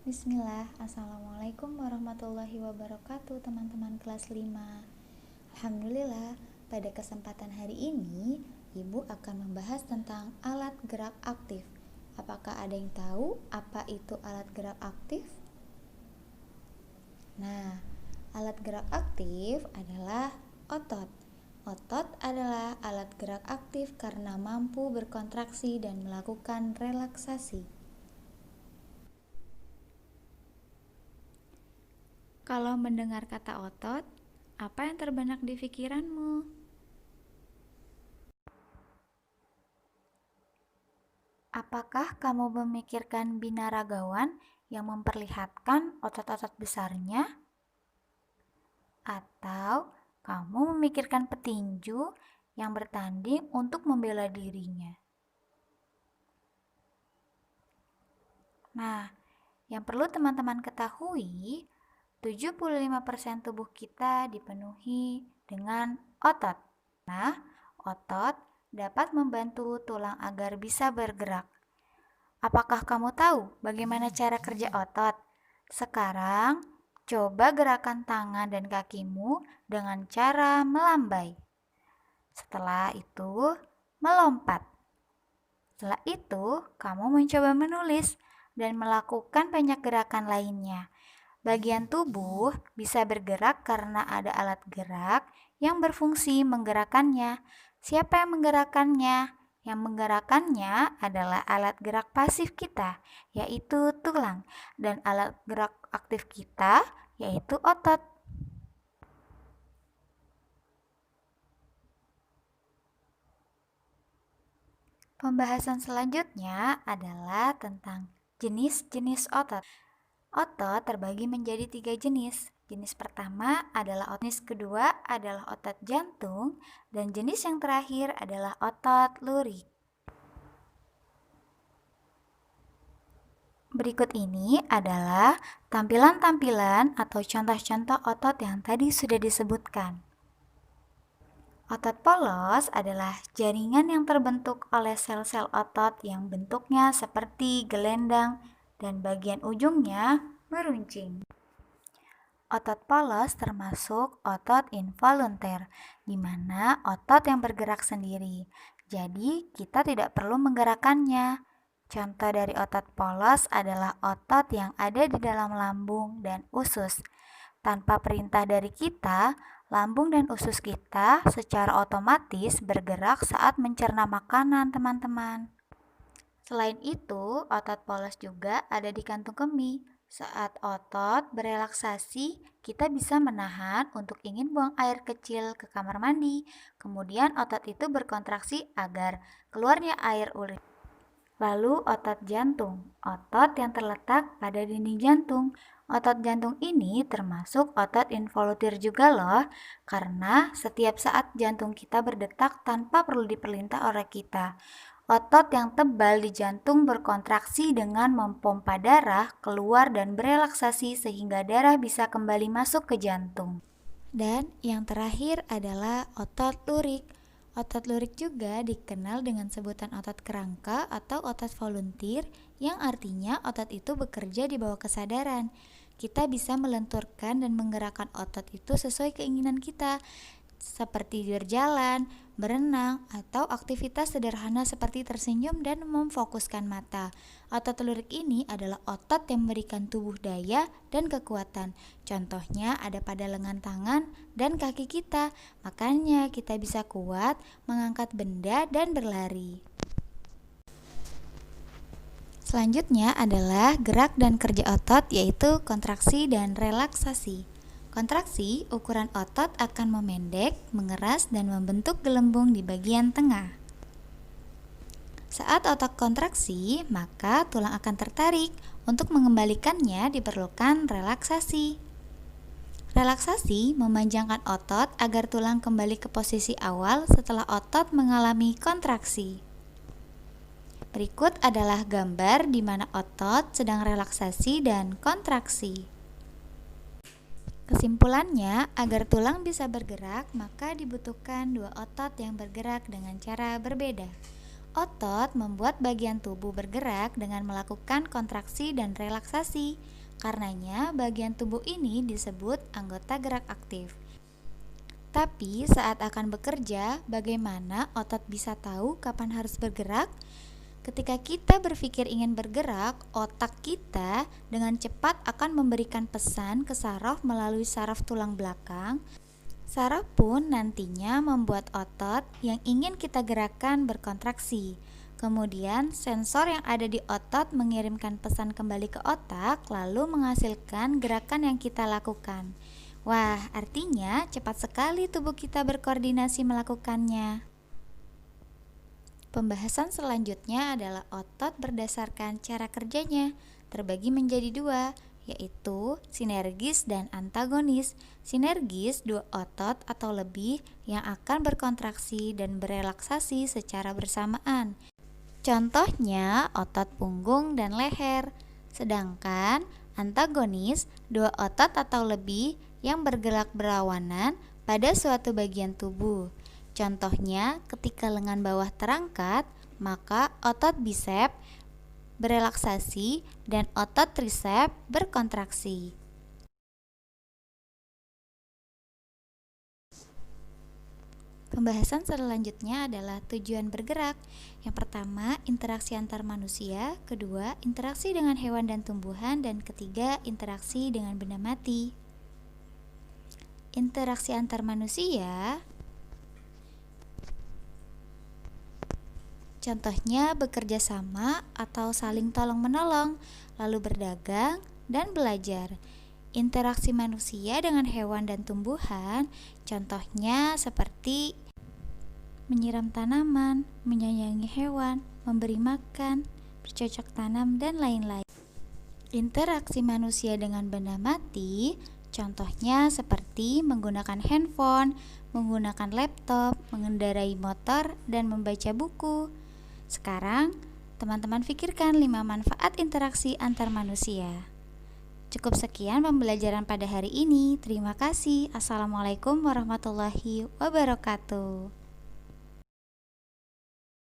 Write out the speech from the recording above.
Bismillah, Assalamualaikum warahmatullahi wabarakatuh teman-teman kelas 5. Alhamdulillah, pada kesempatan hari ini Ibu akan membahas tentang alat gerak aktif. Apakah ada yang tahu apa itu alat gerak aktif? Nah, alat gerak aktif adalah otot. Otot adalah alat gerak aktif karena mampu berkontraksi dan melakukan relaksasi. Kalau mendengar kata otot, apa yang terbenak di pikiranmu? Apakah kamu memikirkan binaragawan yang memperlihatkan otot-otot besarnya? Atau kamu memikirkan petinju yang bertanding untuk membela dirinya? Nah, yang perlu teman-teman ketahui, 75% tubuh kita dipenuhi dengan otot. Nah, otot dapat membantu tulang agar bisa bergerak. Apakah kamu tahu bagaimana cara kerja otot? Sekarang, coba gerakan tangan dan kakimu dengan cara melambai. Setelah itu, melompat. Setelah itu, kamu mencoba menulis dan melakukan banyak gerakan lainnya. Bagian tubuh bisa bergerak karena ada alat gerak yang berfungsi menggerakkannya. Siapa yang menggerakkannya? Yang menggerakkannya adalah alat gerak pasif kita, yaitu tulang, dan alat gerak aktif kita, yaitu otot. Pembahasan selanjutnya adalah tentang jenis-jenis otot. Otot terbagi menjadi 3 jenis. Jenis pertama adalah otot, jenis kedua adalah otot jantung, dan jenis yang terakhir adalah otot lurik. Berikut ini adalah tampilan-tampilan atau contoh-contoh otot yang tadi sudah disebutkan. Otot polos adalah jaringan yang terbentuk oleh sel-sel otot yang bentuknya seperti gelendang dan bagian ujungnya meruncing. Otot polos termasuk otot involunter, di mana otot yang bergerak sendiri. Jadi, kita tidak perlu menggerakkannya. Contoh dari otot polos adalah otot yang ada di dalam lambung dan usus. Tanpa perintah dari kita, lambung dan usus kita secara otomatis bergerak saat mencerna makanan, teman-teman. Selain itu, otot polos juga ada di kantung kemih. Saat otot berelaksasi, kita bisa menahan untuk ingin buang air kecil ke kamar mandi. Kemudian otot itu berkontraksi agar keluarnya air urin. Lalu otot jantung, otot yang terletak pada dinding jantung. Otot jantung ini termasuk otot involuntary juga loh, karena setiap saat jantung kita berdetak tanpa perlu diperintah oleh kita. Otot yang tebal di jantung berkontraksi dengan memompa darah keluar dan berelaksasi sehingga darah bisa kembali masuk ke jantung. Dan yang terakhir adalah otot lurik. Otot lurik juga dikenal dengan sebutan otot kerangka atau otot volunteer, yang artinya otot itu bekerja di bawah kesadaran. Kita bisa melenturkan dan menggerakkan otot itu sesuai keinginan kita, seperti berjalan, berenang, atau aktivitas sederhana seperti tersenyum dan memfokuskan mata. Otot lurik ini adalah otot yang memberikan tubuh daya dan kekuatan. Contohnya ada pada lengan tangan dan kaki kita. Makanya kita bisa kuat mengangkat benda dan berlari. Selanjutnya adalah gerak dan kerja otot, yaitu kontraksi dan relaksasi. Kontraksi, ukuran otot akan memendek, mengeras, dan membentuk gelembung di bagian tengah. Saat otot kontraksi, maka tulang akan tertarik. Untuk mengembalikannya diperlukan relaksasi. Relaksasi memanjangkan otot agar tulang kembali ke posisi awal setelah otot mengalami kontraksi. Berikut adalah gambar di mana otot sedang relaksasi dan kontraksi. Kesimpulannya, agar tulang bisa bergerak, maka dibutuhkan dua otot yang bergerak dengan cara berbeda. Otot membuat bagian tubuh bergerak dengan melakukan kontraksi dan relaksasi. Karenanya, bagian tubuh ini disebut anggota gerak aktif. Tapi saat akan bekerja, bagaimana otot bisa tahu kapan harus bergerak? Ketika kita berpikir ingin bergerak, otak kita dengan cepat akan memberikan pesan ke saraf melalui saraf tulang belakang. Saraf pun nantinya membuat otot yang ingin kita gerakkan berkontraksi. Kemudian sensor yang ada di otot mengirimkan pesan kembali ke otak, lalu menghasilkan gerakan yang kita lakukan. Wah, artinya cepat sekali tubuh kita berkoordinasi melakukannya. Pembahasan selanjutnya adalah otot berdasarkan cara kerjanya, terbagi menjadi dua, yaitu sinergis dan antagonis. Sinergis, dua otot atau lebih yang akan berkontraksi dan berelaksasi secara bersamaan. Contohnya otot punggung dan leher. Sedangkan antagonis, dua otot atau lebih yang bergerak berlawanan pada suatu bagian tubuh. Contohnya ketika lengan bawah terangkat, maka otot bisep berelaksasi dan otot trisep berkontraksi. Pembahasan selanjutnya adalah tujuan bergerak. Yang pertama, interaksi antar manusia, kedua, interaksi dengan hewan dan tumbuhan, dan ketiga, interaksi dengan benda mati. Interaksi antar manusia, contohnya bekerja sama atau saling tolong-menolong, lalu berdagang dan belajar. Interaksi manusia dengan hewan dan tumbuhan, contohnya seperti menyiram tanaman, menyayangi hewan, memberi makan, bercocok tanam, dan lain-lain. Interaksi manusia dengan benda mati, contohnya seperti menggunakan handphone, menggunakan laptop, mengendarai motor, dan membaca buku. Sekarang, teman-teman pikirkan 5 manfaat interaksi antar manusia. Cukup sekian pembelajaran pada hari ini. Terima kasih. Assalamualaikum warahmatullahi wabarakatuh.